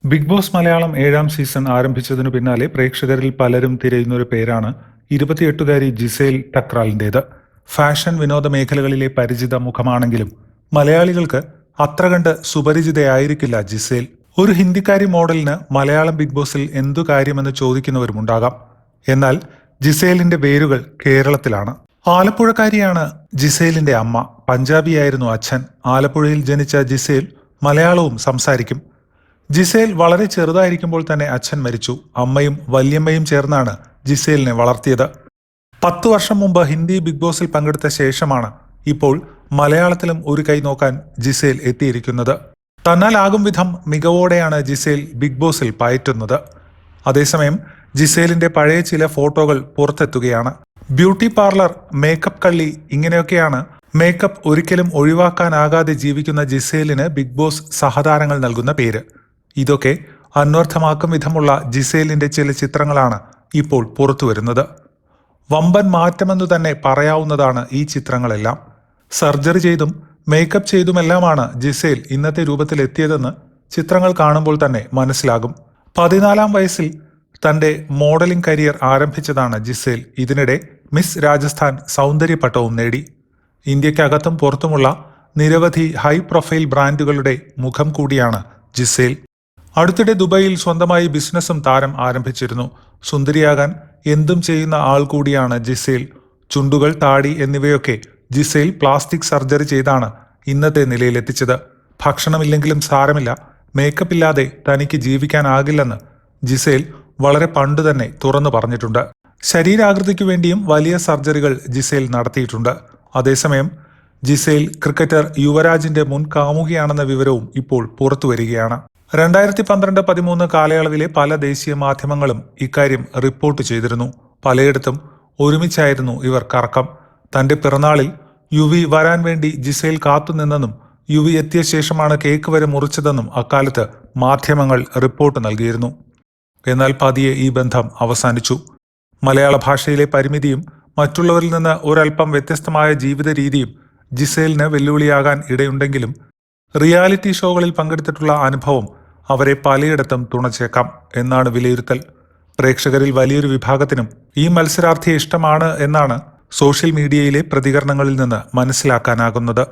Big boss Malayalam 7ാം season ആരംഭിച്ചതിനു പിന്നാലെ പ്രേക്ഷകരിൽ പലരും തിരയുന്നൊരു പേരാണ് 28-കാരി ജിസേൽ ടക്രാലിൻ്റേത്. ഫാഷൻ വിനോദ മേഖലകളിലെ പരിചിത മുഖമാണെങ്കിലും മലയാളികൾക്ക് അത്ര കണ്ട് സുപരിചിതയായിരിക്കില്ല ജിസേൽ. ഒരു ഹിന്ദിക്കാരി മോഡലിന് മലയാളം ബിഗ് ബോസിൽ എന്തു കാര്യമെന്ന് ചോദിക്കുന്നവരുമുണ്ടാകാം. എന്നാൽ ജിസേലിന്റെ വേരുകൾ കേരളത്തിലാണ്. ആലപ്പുഴക്കാരിയാണ് ജിസേലിന്റെ അമ്മ. പഞ്ചാബിയായിരുന്നു അച്ഛൻ. ആലപ്പുഴയിൽ ജനിച്ച ജിസേൽ മലയാളവും സംസാരിക്കും. ജിസേൽ വളരെ ചെറുതായിരിക്കുമ്പോൾ തന്നെ അച്ഛൻ മരിച്ചു. അമ്മയും വല്യമ്മയും ചേർന്നാണ് ജിസേലിനെ വളർത്തിയത്. 10 വർഷം മുമ്പ് ഹിന്ദി ബിഗ് ബോസിൽ പങ്കെടുത്ത ശേഷമാണ് ഇപ്പോൾ മലയാളത്തിലും ഒരു കൈ നോക്കാൻ ജിസേൽ എത്തിയിരിക്കുന്നത്. തന്നാലാകും വിധം മികവോടെയാണ് ജിസേൽ ബിഗ് ബോസിൽ പയറ്റുന്നത്. അതേസമയം ജിസേലിന്റെ പഴയ ചില ഫോട്ടോകൾ പുറത്തെത്തുകയാണ്. ബ്യൂട്ടി പാർലർ, മേക്കപ്പ് കള്ളി, ഇങ്ങനെയൊക്കെയാണ് മേക്കപ്പ് ഒരിക്കലും ഒഴിവാക്കാനാകാതെ ജീവിക്കുന്ന ജിസേലിന് ബിഗ് ബോസ് സഹതാരങ്ങൾ നൽകുന്ന പേര്. ഇതൊക്കെ അന്വർത്ഥമാക്കും വിധമുള്ള ജിസേലിന്റെ ചില ചിത്രങ്ങളാണ് ഇപ്പോൾ പുറത്തുവരുന്നത്. വമ്പൻ മാറ്റമെന്നു തന്നെ പറയാവുന്നതാണ് ഈ ചിത്രങ്ങളെല്ലാം. സർജറി ചെയ്തും മേക്കപ്പ് ചെയ്തുമെല്ലാമാണ് ജിസേൽ ഇന്നത്തെ രൂപത്തിലെത്തിയതെന്ന് ചിത്രങ്ങൾ കാണുമ്പോൾ തന്നെ മനസ്സിലാകും. 14-ാം വയസ്സിൽ തന്റെ മോഡലിംഗ് കരിയർ ആരംഭിച്ചതാണ് ജിസേൽ. ഇതിനിടെ മിസ് രാജസ്ഥാൻ സൗന്ദര്യ പട്ടവും നേടി. ഇന്ത്യക്കകത്തും പുറത്തുമുള്ള നിരവധി ഹൈ പ്രൊഫൈൽ ബ്രാൻഡുകളുടെ മുഖം കൂടിയാണ് ജിസേൽ. അടുത്തിടെ ദുബൈയിൽ സ്വന്തമായി ബിസിനസ്സും താരം ആരംഭിച്ചിരുന്നു. സുന്ദരിയാകാൻ എന്തും ചെയ്യുന്ന ആൾ കൂടിയാണ് ജിസേൽ. ചുണ്ടുകൾ, താടി എന്നിവയൊക്കെ ജിസേൽ പ്ലാസ്റ്റിക് സർജറി ചെയ്താണ് ഇന്നത്തെ നിലയിലെത്തിച്ചത്. ഭക്ഷണമില്ലെങ്കിലും സാരമില്ല, മേക്കപ്പ് ഇല്ലാതെ തനിക്ക് ജീവിക്കാനാകില്ലെന്ന് ജിസേൽ വളരെ പണ്ടു തന്നെ തുറന്നു പറഞ്ഞിട്ടുണ്ട്. ശരീരാകൃതിക്കു വേണ്ടിയും വലിയ സർജറികൾ ജിസേൽ നടത്തിയിട്ടുണ്ട്. അതേസമയം ജിസേൽ ക്രിക്കറ്റർ യുവരാജിന്റെ മുൻ കാമുകിയാണെന്ന വിവരവും ഇപ്പോൾ പുറത്തുവരികയാണ്. 2012-13 കാലയളവിലെ പല ദേശീയ മാധ്യമങ്ങളും ഇക്കാര്യം റിപ്പോർട്ട് ചെയ്തിരുന്നു. പലയിടത്തും ഒരുമിച്ചായിരുന്നു ഇവർ കറക്കം. തന്റെ പിറന്നാളിൽ യുവി വരാൻ വേണ്ടി ജിസേൽ കാത്തുനിന്നെന്നും യുവി എത്തിയ ശേഷമാണ് കേക്ക് വരെ മുറിച്ചതെന്നും അക്കാലത്ത് മാധ്യമങ്ങൾ റിപ്പോർട്ട് നൽകിയിരുന്നു. എന്നാൽ പതിയെ ഈ ബന്ധം അവസാനിച്ചു. മലയാള ഭാഷയിലെ പരിമിതിയും മറ്റുള്ളവരിൽ നിന്ന് ഒരൽപ്പം വ്യത്യസ്തമായ ജീവിത രീതിയും ജിസേലിന് വെല്ലുവിളിയാകാൻ ഇടയുണ്ടെങ്കിലും റിയാലിറ്റി ഷോകളിൽ പങ്കെടുത്തിട്ടുള്ള അനുഭവം അവരെ പലയിടത്തും തുണച്ചേക്കാം എന്നാണ് വിലയിരുത്തൽ. പ്രേക്ഷകരിൽ വലിയൊരു വിഭാഗത്തിനും ഈ മത്സരാർത്ഥിയെ ഇഷ്ടമാണ് എന്നാണ് സോഷ്യൽ മീഡിയയിലെ പ്രതികരണങ്ങളിൽ നിന്ന് മനസ്സിലാക്കാനാകുന്നത്.